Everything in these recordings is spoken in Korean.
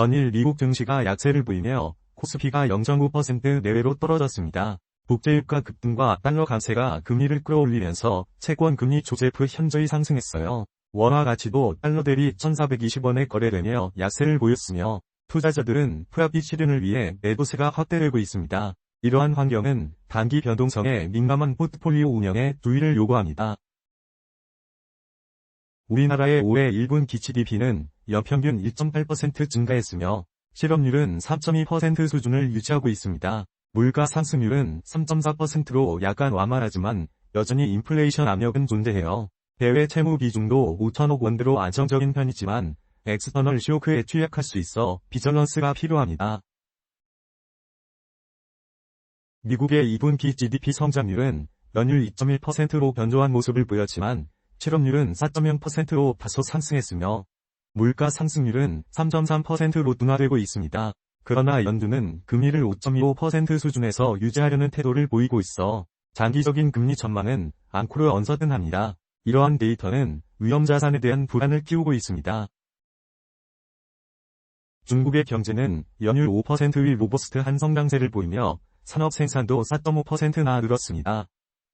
전일 미국 증시가 약세를 보이며 코스피가 0.9% 내외로 떨어졌습니다. 국제유가 급등과 달러 강세가 금리를 끌어올리면서 채권 금리 조제프 현저히 상승했어요. 원화 가치도 달러 대비 1,420원에 거래되며 약세를 보였으며 투자자들은 프라핏 실현을 위해 매도세가 확대되고 있습니다. 이러한 환경은 단기 변동성에 민감한 포트폴리오 운영에 주의를 요구합니다. 우리나라의 올해 1분기 GDP는 연평균 1.8% 증가했으며 실업률은 3.2% 수준을 유지하고 있습니다. 물가 상승률은 3.4%로 약간 완만하지만 여전히 인플레이션 압력은 존재해요. 대외 채무 비중도 5천억 원대로 안정적인 편이지만 엑스터널 쇼크에 취약할 수 있어 비저런스가 필요합니다. 미국의 2분기 GDP 성장률은 연율 2.1%로 견조한 모습을 보였지만 실업률은 4.0%로 다소 상승했으며 물가 상승률은 3.3%로 둔화되고 있습니다. 그러나 연준은 금리를 5.25% 수준에서 유지하려는 태도를 보이고 있어 장기적인 금리 전망은 앙코르 언서든합니다. 이러한 데이터는 위험자산에 대한 불안을 키우고 있습니다. 중국의 경제는 연율 5%의 로버스트한 성장세를 보이며 산업 생산도 4.5%나 늘었습니다.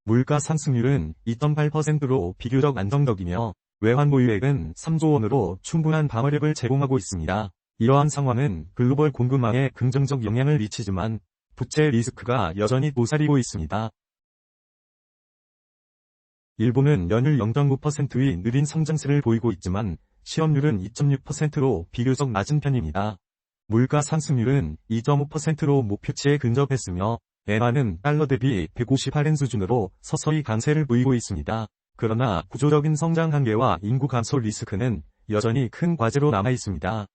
물가 상승률은 2.8%로 비교적 안정적이며 외환 보유액은 3조 원으로 충분한 방어력을 제공하고 있습니다. 이러한 상황은 글로벌 공급망에 긍정적 영향을 미치지만 부채 리스크가 여전히 도사리고 있습니다. 일본은 연율 0.9%의 느린 성장세를 보이고 있지만 실업률은 2.6%로 비교적 낮은 편입니다. 물가 상승률은 2.5%로 목표치에 근접했으며 엔화는 달러 대비 158엔 수준으로 서서히 강세를 보이고 있습니다. 그러나 구조적인 성장 한계와 인구 감소 리스크는 여전히 큰 과제로 남아 있습니다.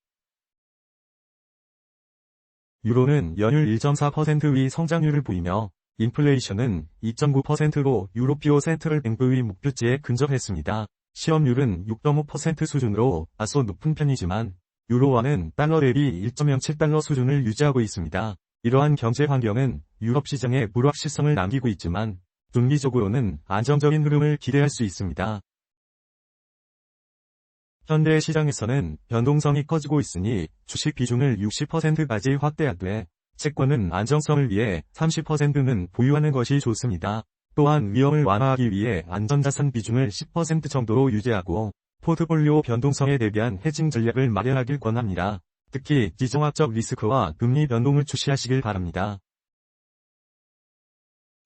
유로는 연율 1.4%의 성장률을 보이며 인플레이션은 2.9%로 유로피오 센트럴 뱅크의 목표치에 근접했습니다. 실업률은 6.5% 수준으로 다소 높은 편이지만 유로화는 달러 대비 1.07달러 수준을 유지하고 있습니다. 이러한 경제 환경은 유럽 시장에 불확실성을 남기고 있지만 중기적으로는 안정적인 흐름을 기대할 수 있습니다. 현대 시장에서는 변동성이 커지고 있으니 주식 비중을 60%까지 확대하되 채권은 안정성을 위해 30%는 보유하는 것이 좋습니다. 또한 위험을 완화하기 위해 안전자산 비중을 10% 정도로 유지하고 포트폴리오 변동성에 대비한 헤징 전략을 마련하길 권합니다. 특히 지정학적 리스크와 금리 변동을 주시하시길 바랍니다.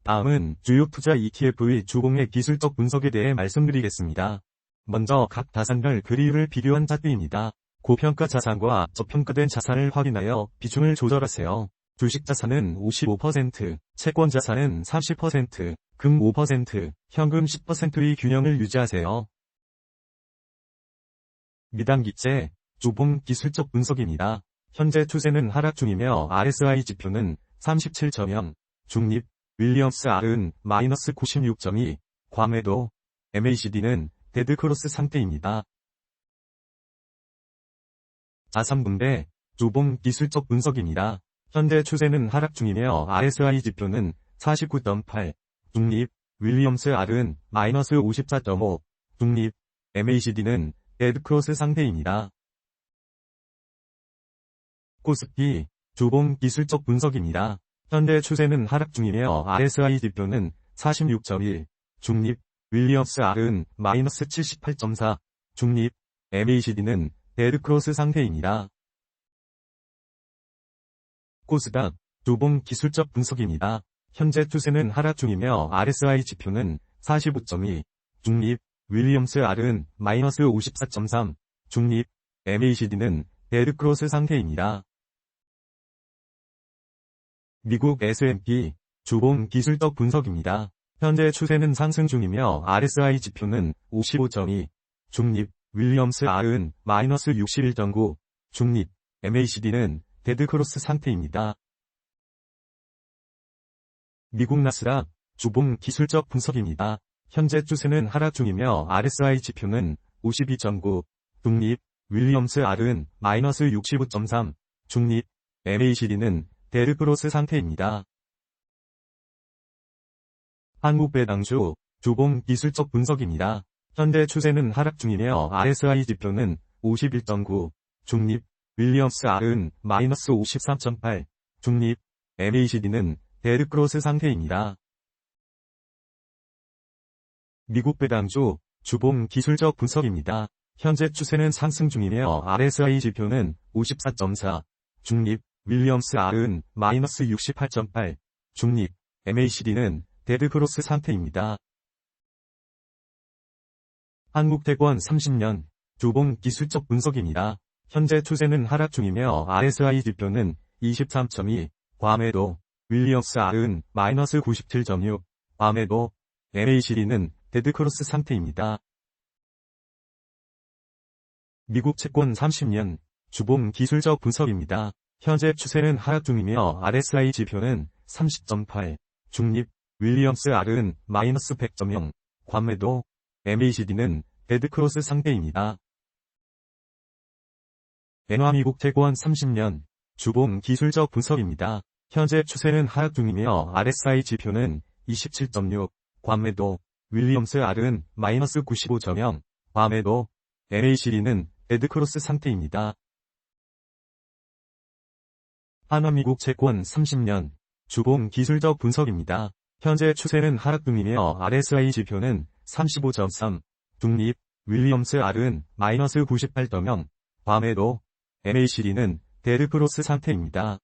다음은 주요 투자 ETF의 주봉의 기술적 분석에 대해 말씀드리겠습니다. 먼저 각 자산별 괴리율을 비교한 차트입니다. 고평가 자산과 저평가된 자산을 확인하여 비중을 조절하세요. 주식 자산은 55%, 채권 자산은 30%, 금 5%, 현금 10%의 균형을 유지하세요. 미당기채, 주봉 기술적 분석입니다. 현재 추세는 하락 중이며 RSI 지표는 37.0, 중립, 윌리엄스 R은 마이너스 96.2, 과매도, MACD는 데드크로스 상태입니다. 자산분배, 주봉 기술적 분석입니다. 현재 추세는 하락 중이며 RSI 지표는 49.8, 중립, 윌리엄스 R은 마이너스 54.5, 중립, MACD는 데드크로스 상태입니다. 코스피, 주봉 기술적 분석입니다. 현재 추세는 하락 중이며 RSI 지표는 46.1, 중립, 윌리엄스 R은 마이너스 78.4, 중립, MACD는 데드크로스 상태입니다. 코스닥, 주봉 기술적 분석입니다. 현재 추세는 하락 중이며 RSI 지표는 45.2, 중립, 윌리엄스 R은 마이너스 54.3, 중립, MACD는 데드크로스 상태입니다. 미국 S&P, 주봉 기술적 분석입니다. 현재 추세는 상승 중이며 RSI 지표는 55.2, 중립, 윌리엄스 R은 마이너스 61.9, 중립, MACD는 데드크로스 상태입니다. 미국 나스닥, 주봉 기술적 분석입니다. 현재 추세는 하락 중이며 RSI 지표는 52.9, 중립, 윌리엄스 R은 마이너스 65.3, 중립, MACD는 데드크로스 상태입니다. 한국배당주, 주봉 기술적 분석입니다. 현재 추세는 하락 중이며 RSI 지표는 51.9, 중립, 윌리엄스 R은 마이너스 53.8, 중립, MACD는 데드크로스 상태입니다. 미국 배당주, 주봉 기술적 분석입니다. 현재 추세는 상승 중이며 RSI 지표는 54.4, 중립, 윌리엄스 R은 마이너스 68.8, 중립, MACD는 데드크로스 상태입니다. 한국태권 30년, 주봉 기술적 분석입니다. 현재 추세는 하락 중이며 RSI 지표는 23.2, 과매도, 윌리엄스 R은 마이너스 97.6, 과매도, MACD는 데드크로스 상태입니다. 미국 채권 30년, 주봉 기술적 분석입니다. 현재 추세는 하락 중이며 RSI 지표는 30.8, 중립, 윌리엄스 R은 마이너스 100.0, 과매도, MACD는 데드크로스 상태입니다. 엔화 미국 채권 30년, 주봉 기술적 분석입니다. 현재 추세는 하락 중이며 RSI 지표는 27.6, 과매도, 윌리엄스 R은 마이너스 95.0, 과매도, MACD는 데드크로스 상태입니다. 한화 미국 채권 30년, 주봉 기술적 분석입니다. 현재 추세는 하락 중이며 RSI 지표는 35.3, 중립, 윌리엄스 R은 마이너스 98.0, 과매도, MACD는 데드크로스 상태입니다.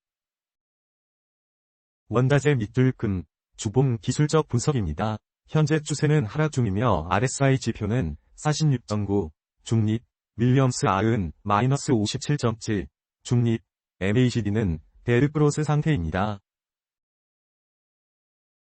원자재 밑줄 금, 주봉 기술적 분석입니다. 현재 추세는 하락 중이며 RSI 지표는 46.9, 중립, 윌리엄스 R은 마이너스 57.7, 중립, MACD는 데드크로스 상태입니다.